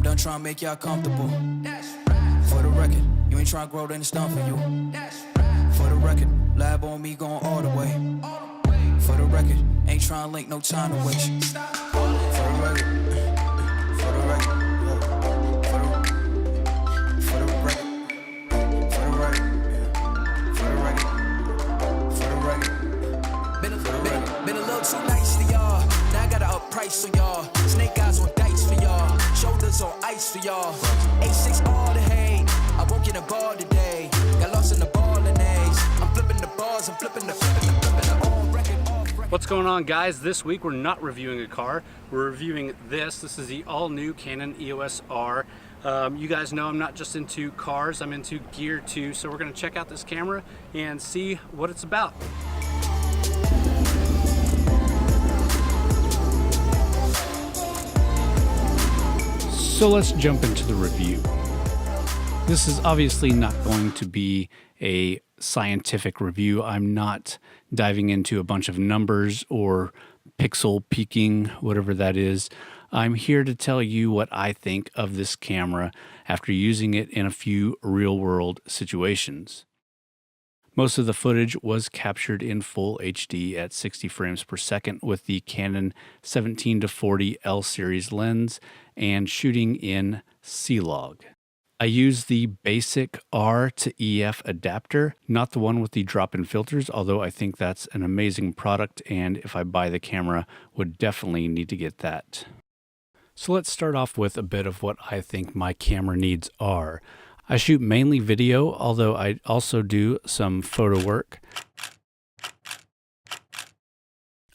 I'm done trying to make y'all comfortable. For the record, you ain't trying to grow, then it's done for you. For the record, lab on me going all the way. For the record, ain't trying to link, no time to waste. For the record, for the record, for the record, for the record, for the record. Been a little too nice to y'all. Now I gotta up price on y'all. Snake eyes on dice for y'all. Shoulders on ice for y'all. A6 all the hate. I won't get a ball today. Got lost in the ball and A's. I'm flipping the bars, I'm flipping the on record. What's going on, guys? This week we're not reviewing a car. We're reviewing this. This is the all-new Canon EOS R. You guys know I'm not just into cars, I'm into gear too. So we're gonna check out this camera and see what it's about. So let's jump into the review. This is obviously not going to be a scientific review. I'm not diving into a bunch of numbers or pixel peaking, whatever that is. I'm here to tell you what I think of this camera after using it in a few real-world situations. Most of the footage was captured in full HD at 60 frames per second with the Canon 17-40 L series lens and shooting in CLog. I used the basic R to EF adapter, not the one with the drop-in filters, although I think that's an amazing product, and if I buy the camera, would definitely need to get that. So let's start off with a bit of what I think my camera needs are. I shoot mainly video, although I also do some photo work.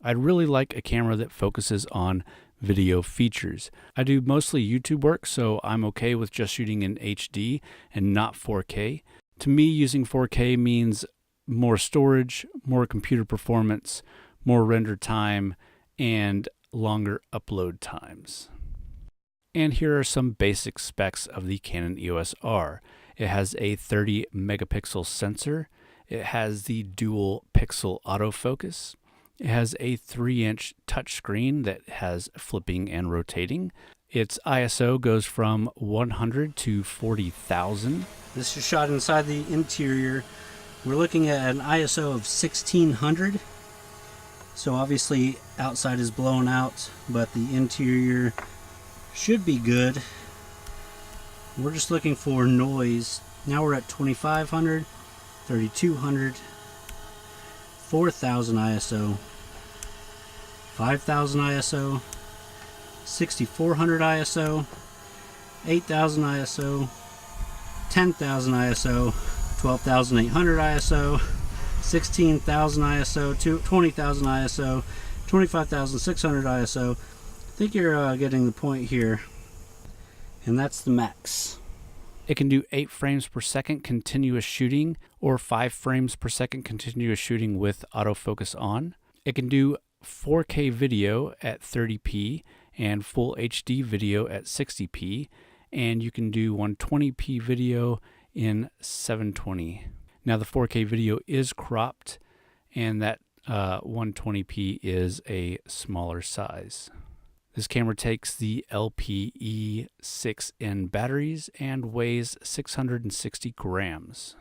I'd really like a camera that focuses on video features. I do mostly YouTube work, so I'm okay with just shooting in HD and not 4K. To me, using 4K means more storage, more computer performance, more render time, and longer upload times. And here are some basic specs of the Canon EOS R. It has a 30 megapixel sensor. It has the dual pixel autofocus. It has a 3-inch touchscreen that has flipping and rotating. Its ISO goes from 100 to 40,000. This is shot inside the interior. We're looking at an ISO of 1600. So obviously outside is blown out, but the interior should be good. We're just looking for noise. Now we're at 2500, 3200, 4000 ISO, 5000 ISO, 6400 ISO, 8000 ISO, 10,000 ISO, 12,800 ISO, 16,000 ISO, 20,000 ISO, 25,600 ISO. I think you're getting the point here. And that's the max. It can do 8 frames per second continuous shooting or 5 frames per second continuous shooting with autofocus on. It can do 4K video at 30p and full HD video at 60p, and you can do 120p video in 720. Now the 4K video is cropped, and that 120p is a smaller size. This camera takes the LPE6N batteries and weighs 660 grams.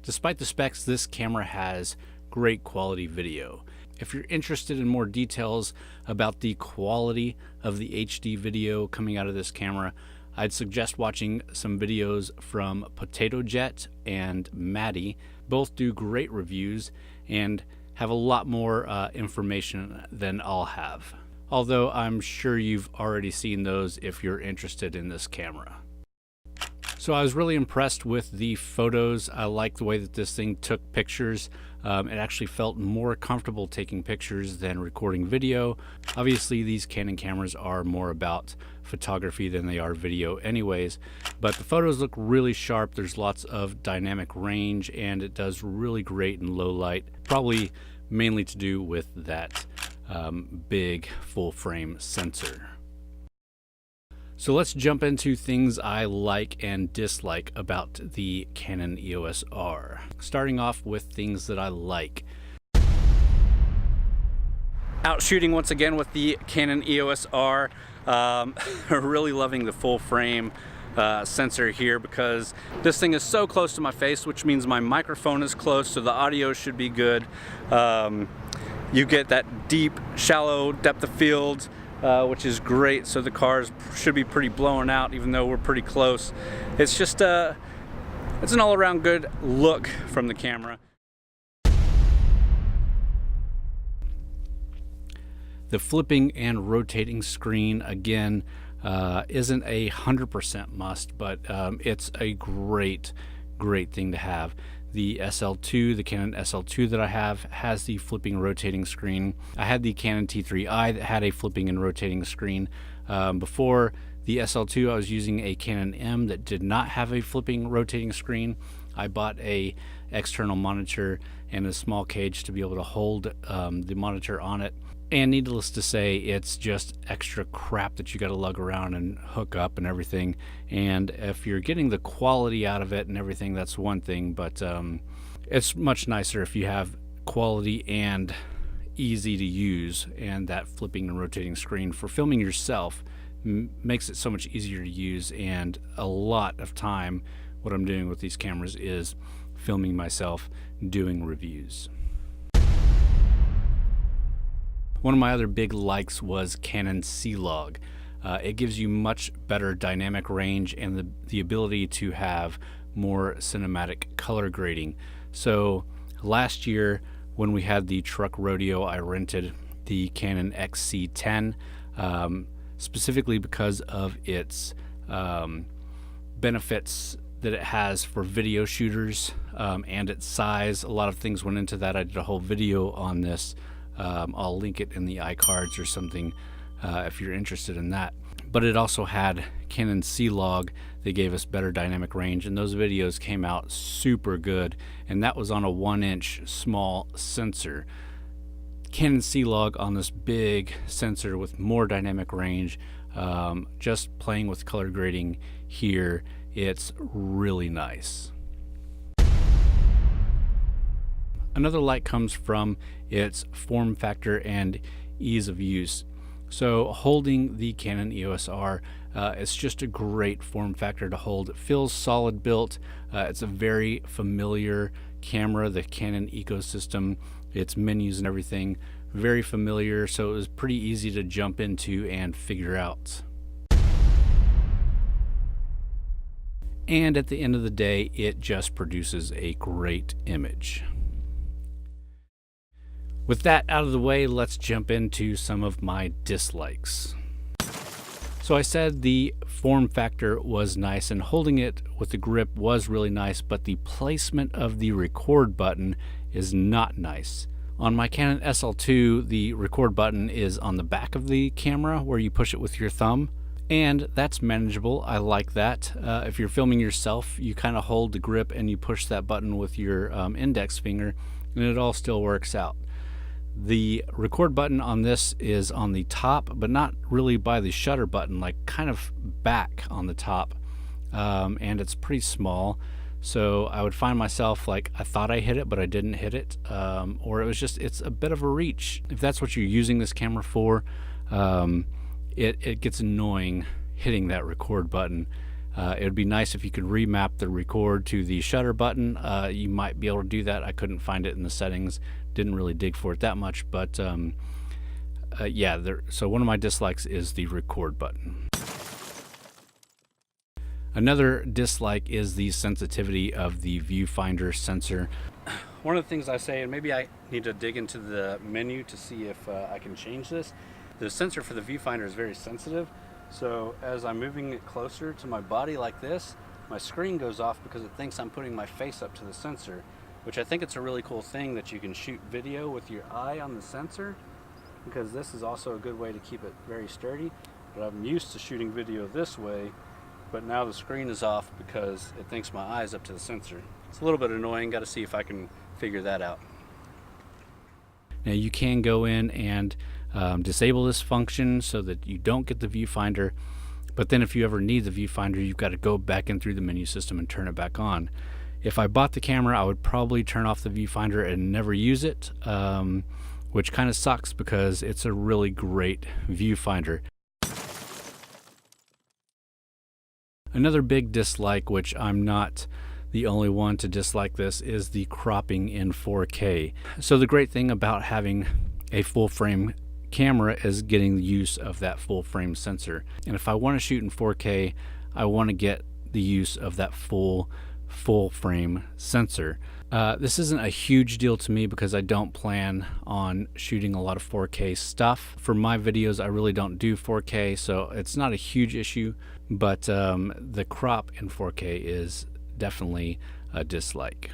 Despite the specs, this camera has great quality video. If you're interested in more details about the quality of the HD video coming out of this camera, I'd suggest watching some videos from Potato Jet and Matti. Both do great reviews and have a lot more information than I'll have. Although I'm sure you've already seen those if you're interested in this camera. So I was really impressed with the photos. I like the way that this thing took pictures. It actually felt more comfortable taking pictures than recording video. Obviously, these Canon cameras are more about photography than they are video anyways, but the photos look really sharp. There's lots of dynamic range, and it does really great in low light, probably mainly to do with that big full frame sensor. So let's jump into things I like and dislike about the Canon EOS R. Starting off with things that I like. Out shooting once again with the Canon EOS R. Really loving the full frame sensor here because this thing is so close to my face, which means my microphone is close, so the audio should be good. You get that deep, shallow depth of field, which is great, so the cars should be pretty blown out even though we're pretty close. It's just it's an all-around good look from the camera. The flipping and rotating screen, again, isn't 100% must, but it's a great thing to have. The SL2, the Canon SL2 that I have, has the flipping and rotating screen. I had the Canon T3i that had a flipping and rotating screen. Before the SL2, I was using a Canon M that did not have a flipping rotating screen. I bought a external monitor and a small cage to be able to hold the monitor on it. And needless to say, it's just extra crap that you got to lug around and hook up and everything. And if you're getting the quality out of it and everything, that's one thing. But it's much nicer if you have quality and easy to use. And that flipping and rotating screen for filming yourself makes it so much easier to use. And a lot of time, what I'm doing with these cameras is filming myself doing reviews. One of my other big likes was Canon CLog. It gives you much better dynamic range and the ability to have more cinematic color grading. So last year when we had the truck rodeo, I rented the Canon XC10 specifically because of its benefits that it has for video shooters and its size. A lot of things went into that. I did a whole video on this. I'll link it in the iCards or something if you're interested in that. But it also had Canon CLog. They gave us better dynamic range, and those videos came out super good, and that was on a 1-inch small sensor. Canon CLog on this big sensor with more dynamic range, just playing with color grading here, it's really nice. Another like comes from its form factor and ease of use. So holding the Canon EOS R, it's just a great form factor to hold. It feels solid built. It's a very familiar camera, the Canon ecosystem, its menus and everything, very familiar, so it was pretty easy to jump into and figure out. And at the end of the day, it just produces a great image. With that out of the way, let's jump into some of my dislikes. So I said the form factor was nice and holding it with the grip was really nice, but the placement of the record button is not nice. On my Canon SL2, the record button is on the back of the camera where you push it with your thumb, and that's manageable. I like that. If you're filming yourself, you kind of hold the grip and you push that button with your index finger, and it all still works out. The record button on this is on the top, but not really by the shutter button, like kind of back on the top, and it's pretty small. So I would find myself like I thought I hit it, but I didn't hit it, or it's a bit of a reach. If that's what you're using this camera for, it gets annoying hitting that record button. It would be nice if you could remap the record to the shutter button. You might be able to do that. I couldn't find it in the settings. Didn't really dig for it that much, but yeah, so one of my dislikes is the record button. Another dislike is the sensitivity of the viewfinder sensor. One of the things I say, and maybe I need to dig into the menu to see if I can change this, the sensor for the viewfinder is very sensitive. So as I'm moving it closer to my body like this, my screen goes off because it thinks I'm putting my face up to the sensor, which I think it's a really cool thing that you can shoot video with your eye on the sensor, because this is also a good way to keep it very sturdy. But I'm used to shooting video this way, but now the screen is off because it thinks my eye is up to the sensor. It's a little bit annoying. Got to see if I can figure that out. Now you can go in and disable this function so that you don't get the viewfinder, but then if you ever need the viewfinder, you've got to go back in through the menu system and turn it back on. If I bought the camera, I would probably turn off the viewfinder and never use it, which kind of sucks because it's a really great viewfinder. Another big dislike, which I'm not the only one to dislike this, is the cropping in 4K. So the great thing about having a full frame camera is getting the use of that full frame sensor. And if I want to shoot in 4K, I want to get the use of that full frame sensor. This isn't a huge deal to me because I don't plan on shooting a lot of 4K stuff. For my videos, I really don't do 4K, so it's not a huge issue, but the crop in 4K is definitely a dislike.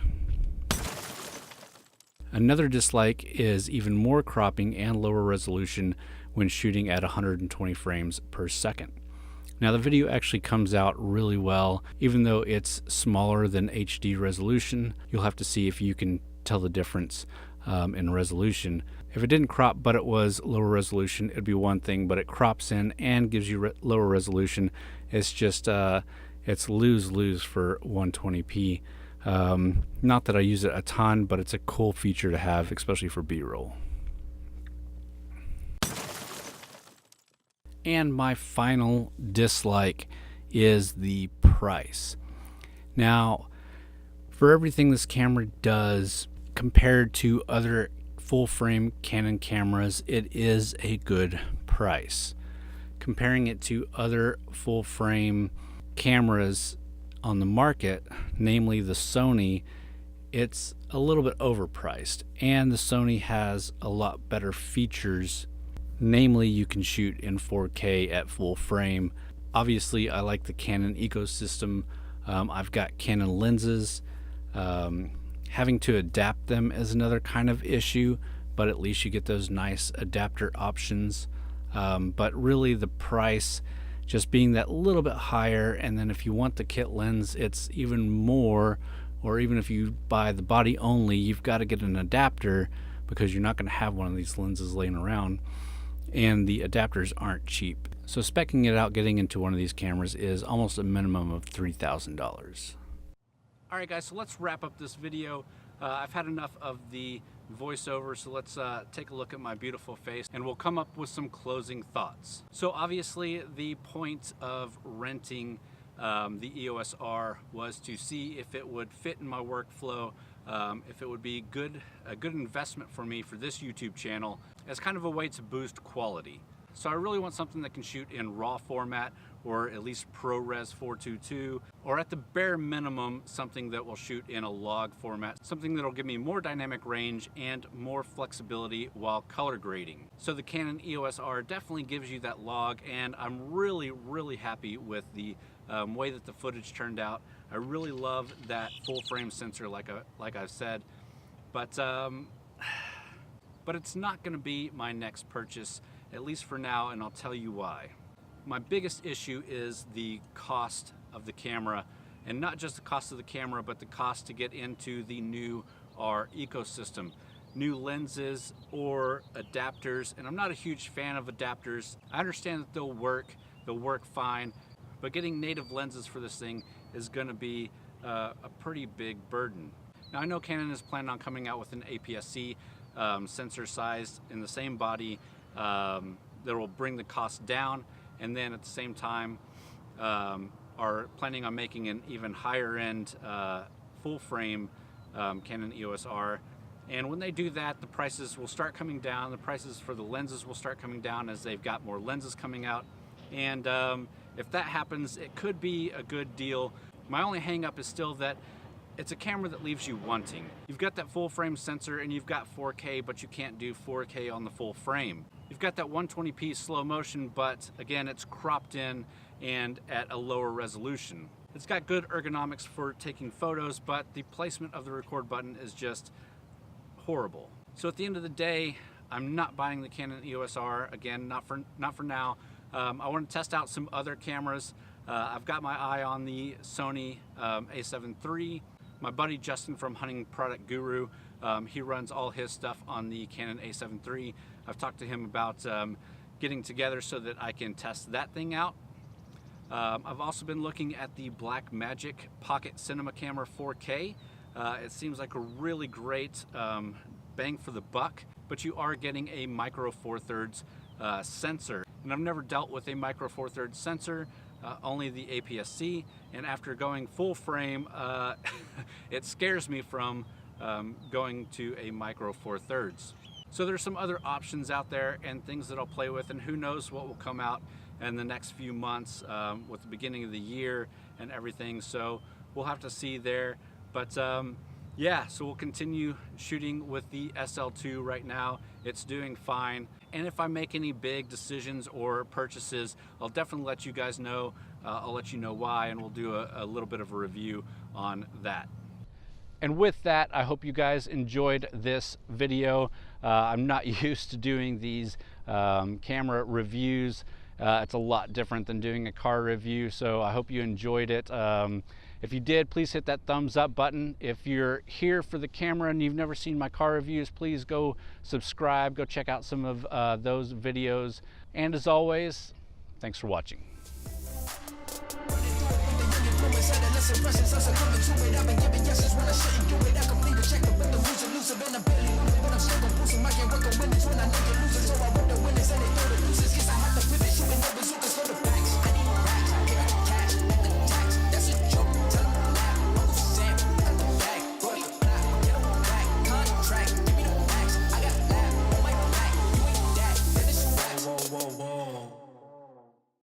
Another dislike is even more cropping and lower resolution when shooting at 120 frames per second. Now the video actually comes out really well, even though it's smaller than HD resolution. You'll have to see if you can tell the difference in resolution. If it didn't crop but it was lower resolution, it'd be one thing, but it crops in and gives you lower resolution. It's just, it's lose-lose for 120p. Not that I use it a ton, but it's a cool feature to have, especially for B-roll. And my final dislike is the price. Now, for everything this camera does compared to other full frame Canon cameras, it is a good price. Comparing it to other full frame cameras on the market, namely the Sony, it's a little bit overpriced, and the Sony has a lot better features. Namely, you can shoot in 4K at full frame. Obviously, I like the Canon ecosystem. I've got Canon lenses. Having to adapt them is another kind of issue, but at least you get those nice adapter options. But really the price just being that little bit higher, and then if you want the kit lens, it's even more, or even if you buy the body only, you've got to get an adapter because you're not going to have one of these lenses laying around. And the adapters aren't cheap. So speccing it out, getting into one of these cameras is almost a minimum of $3,000. Alright guys, so let's wrap up this video. I've had enough of the voiceover, so let's take a look at my beautiful face and we'll come up with some closing thoughts. So obviously the point of renting the EOS R was to see if it would fit in my workflow, if it would be a good investment for me for this YouTube channel as kind of a way to boost quality. So I really want something that can shoot in RAW format, or at least ProRes 422, or at the bare minimum something that will shoot in a log format, something that will give me more dynamic range and more flexibility while color grading. So the Canon EOS R definitely gives you that log, and I'm really happy with the way that the footage turned out. I really love that full frame sensor, like I've said, but it's not going to be my next purchase, at least for now, and I'll tell you why. My biggest issue is the cost of the camera, and not just the cost of the camera, but the cost to get into the new R ecosystem. New lenses or adapters, and I'm not a huge fan of adapters. I understand that they'll work fine, but getting native lenses for this thing is going to be a pretty big burden. Now I know Canon is planning on coming out with an APS-C sensor size in the same body that will bring the cost down, and then at the same time are planning on making an even higher end full frame Canon EOS R. And when they do that, the prices will start coming down. The prices for the lenses will start coming down as they've got more lenses coming out. And if that happens, it could be a good deal. My only hang up is still that it's a camera that leaves you wanting. You've got that full frame sensor and you've got 4K, but you can't do 4K on the full frame. You've got that 120p slow motion, but again, it's cropped in and at a lower resolution. It's got good ergonomics for taking photos, but the placement of the record button is just horrible. So at the end of the day, I'm not buying the Canon EOS R, again, not for now. I want to test out some other cameras. I've got my eye on the Sony a7 III. My buddy Justin from Hunting Product Guru, he runs all his stuff on the Canon a7 III. I've talked to him about getting together so that I can test that thing out. I've also been looking at the Blackmagic Pocket Cinema Camera 4K. It seems like a really great bang for the buck. but you are getting a micro Four Thirds sensor. And I've never dealt with a micro Four Thirds sensor, only the APS-C, and after going full frame, it scares me from going to a micro Four Thirds. So there's some other options out there and things that I'll play with, and who knows what will come out in the next few months with the beginning of the year and everything. So we'll have to see there. But yeah, so we'll continue shooting with the SL2 right now. It's doing fine. And if I make any big decisions or purchases, I'll definitely let you guys know. I'll let you know why, and we'll do a little bit of a review on that. And with that, I hope you guys enjoyed this video. I'm not used to doing these camera reviews. It's a lot different than doing a car review, so I hope you enjoyed it. If you did, please hit that thumbs up button. If you're here for the camera and you've never seen my car reviews, please go subscribe, go check out some of those videos. And as always, thanks for watching. Impressions, I'm coming to it. I've been giving yeses when I shouldn't do it. I complete a check.